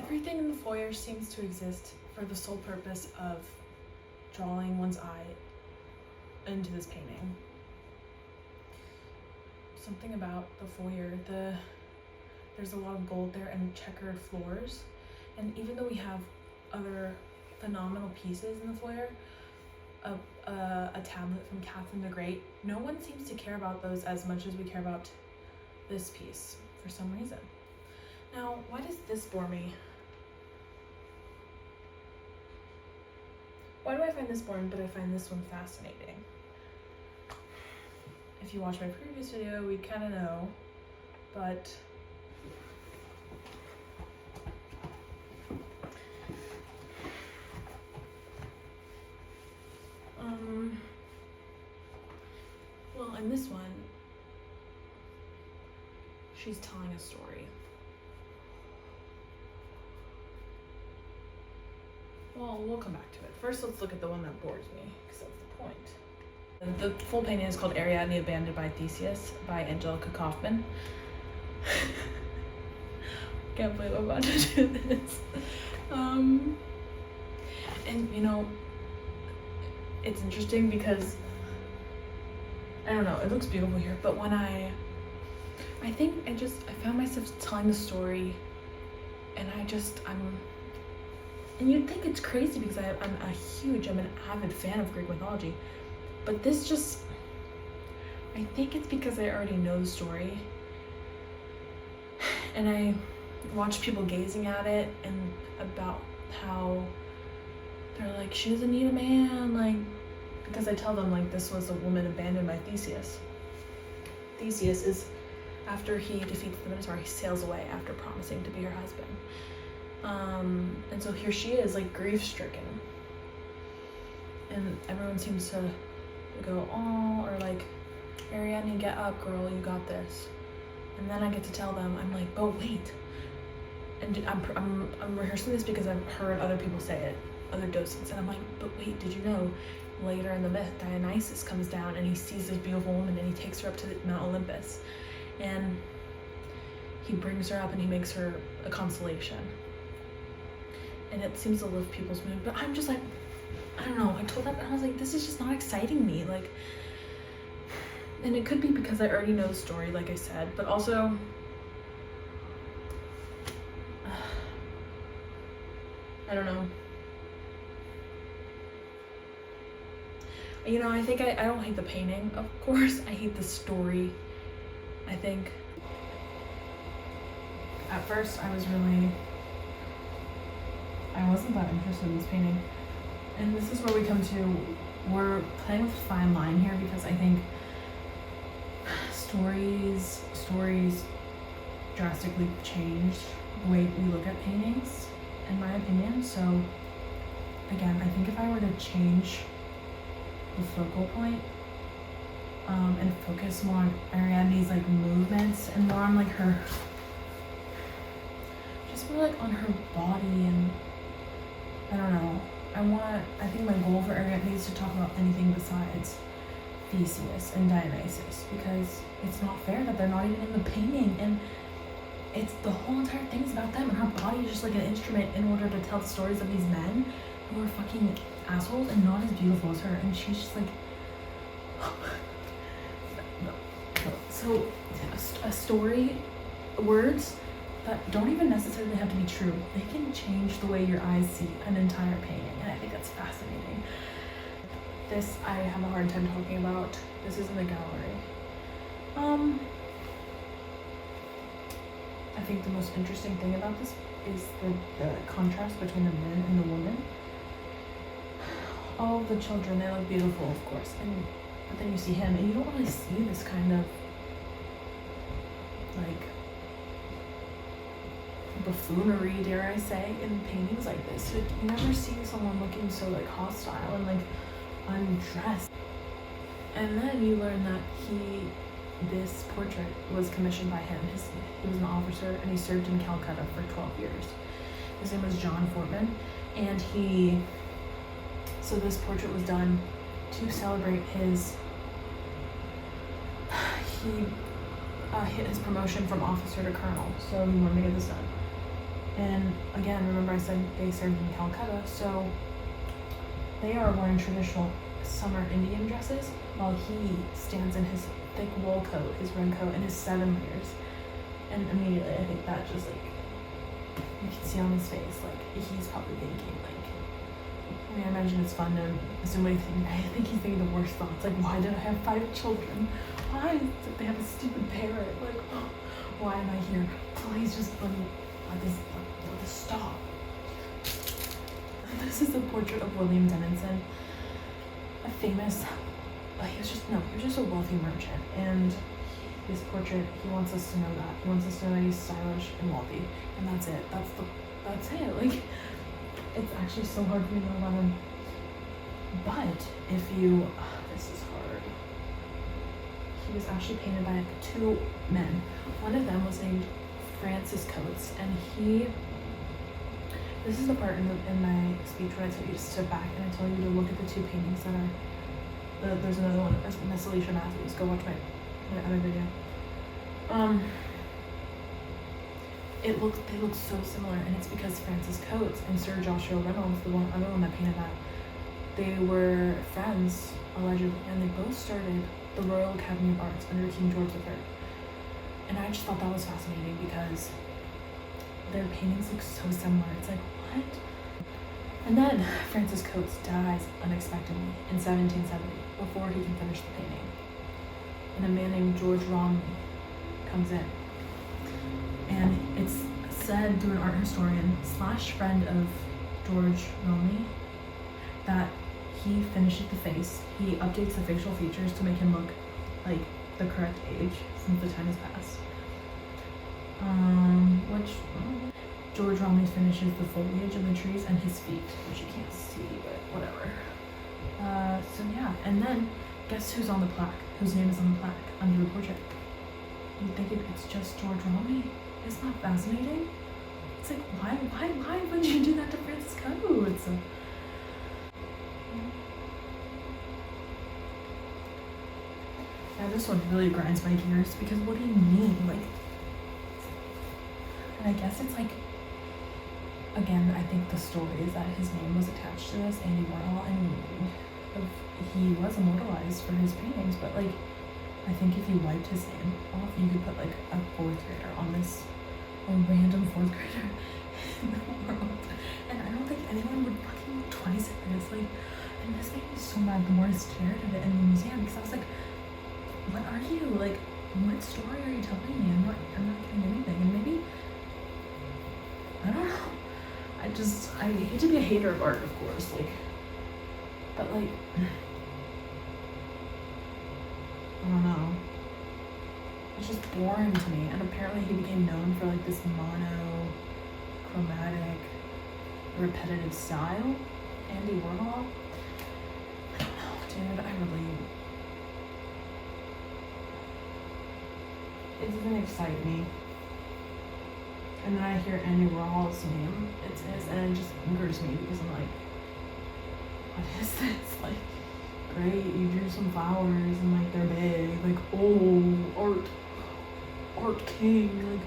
Everything in the foyer seems to exist for the sole purpose of drawing one's eye into this painting. Something about the foyer, there's a lot of gold there and checkered floors. And even though we have other phenomenal pieces in the foyer, a tablet from Catherine the Great, no one seems to care about those as much as we care about this piece for some reason. Now, why does this bore me? Why do I find this boring, but I find this one fascinating? If you watch my previous video, we kind of know, but well, in this one, she's telling a story. Well, we'll come back to it. First, let's look at the one that bores me, because that's the point. The full painting is called Ariadne Abandoned by Theseus by Angelica Kauffman. Can't believe I'm about to do this. And you know, it's interesting because, I don't know, it looks beautiful here, but when I found myself telling the story, and and you'd think it's crazy because I'm an avid fan of Greek mythology, but this just, I think it's because I already know the story, and I watch people gazing at it and about how they're like, she doesn't need a man, like, because I tell them like this was a woman abandoned by Theseus. Theseus is, after he defeats the Minotaur, he sails away after promising to be her husband. And so here she is, like, grief-stricken, and everyone seems to go, oh, or like, Ariadne, get up, girl, you got this. And then I get to tell them, I'm like, but wait, and I'm rehearsing this because I've heard other people say it, other docents, and I'm like, but wait, did you know later in the myth Dionysus comes down and he sees this beautiful woman and he takes her up to Mount Olympus and he brings her up and he makes her a constellation, and it seems to lift people's mood. But I'm just like, I don't know, I told that, and I was like, this is just not exciting me, like, and it could be because I already know the story, like I said, but also I don't know. You know, I think I don't hate the painting, of course. I hate the story. I think at first I wasn't that interested in this painting. And this is where we come to, we're playing with a fine line here, because I think stories drastically change the way we look at paintings, in my opinion. So again, I think if I were to change the focal point and focus more on Ariadne's like movements and more on like her, just more like on her body, and I don't know, I think my goal for Ariadne is to talk about anything besides Theseus and Dionysus, because it's not fair that they're not even in the painting, and it's the whole entire thing's about them, and her body is just like an instrument in order to tell the stories of these men who are fucking assholes and not as beautiful as her, and she's just like so a story, words that don't even necessarily have to be true, they can change the way your eyes see an entire painting, and I think that's fascinating. This I have a hard time talking about. This is in the gallery. I think the most interesting thing about this is the contrast between the men and the woman. All of the children, they look beautiful, of course, but then you see him, and you don't really see this kind of like buffoonery, dare I say, in paintings like this. Like, you never see someone looking so like hostile and like undressed. And then you learn that this portrait was commissioned by him. He was an officer and he served in Calcutta for 12 years. His name was John Fortman, and so this portrait was done to celebrate his promotion from officer to colonel. So he wanted to get this done. And again, remember I said they served in Calcutta, so they are wearing traditional summer Indian dresses while he stands in his thick wool coat, his raincoat, and his 7 layers. And immediately I think that just like, you can see on his face, like he's probably thinking like, I mean, I imagine it's fun to assume what I think he's thinking the worst thoughts, like why did I have 5 children? Why did they have a stupid parrot? Like, why am I here? Please just let this stop. This is a portrait of William Dennison, a famous, he was just a wealthy merchant, and his portrait, he wants us to know that. He wants us to know that he's stylish and wealthy, and that's it. That's it. Like, it's actually so hard for me to know about him. But if you, this is hard. He was actually painted by 2 men. One of them was named Francis Coates, and this is the part in my speech where I tell you to step back and I tell you to look at the 2 paintings that are, there's another one, Miss Alicia Matthews, go watch my other video. They look so similar, and it's because Francis Coates and Sir Joshua Reynolds, the other one that painted that, they were friends, allegedly, and they both started the Royal Academy of Arts under King George III. And I just thought that was fascinating because their paintings look so similar. It's like, what? And then Francis Coates dies unexpectedly in 1770 before he can finish the painting. And a man named George Romney comes in. And it's said through an art historian / friend of George Romney that he finishes the face. He updates the facial features to make him look like the correct age since the time has passed. George Romney finishes the foliage of the trees and his feet, which you can't see, but whatever. So yeah, and then guess who's on the plaque? Whose name is on the plaque under the portrait? You think it's just George Romney? Isn't that fascinating? It's like, why would you do that to Francis Coates? Yeah, this one really grinds my gears because what do you mean? Like, and I guess it's like, again, I think the story is that his name was attached to this, Andy Warhol, and he was immortalized for his paintings, but like, I think if you wiped his name off, you could put like a 4th grader on this, a random 4th grader in the world. And I don't think anyone would fucking look twice at this. Like, and this made me so mad the more I stared at it in the museum, because I was like, what are you? Like, what story are you telling me? I'm not getting anything. And maybe, I don't know. I hate to be a hater of art, of course, like, but like, I don't know. It's just boring to me. And apparently he became known for like this monochromatic, repetitive style. Andy Warhol. I don't know, dude. It doesn't excite me. And then I hear Andy Warhol's name, and it just angers me because I'm like, what is this? Like, great, you drew some flowers and like they're big, like, oh, art king, like,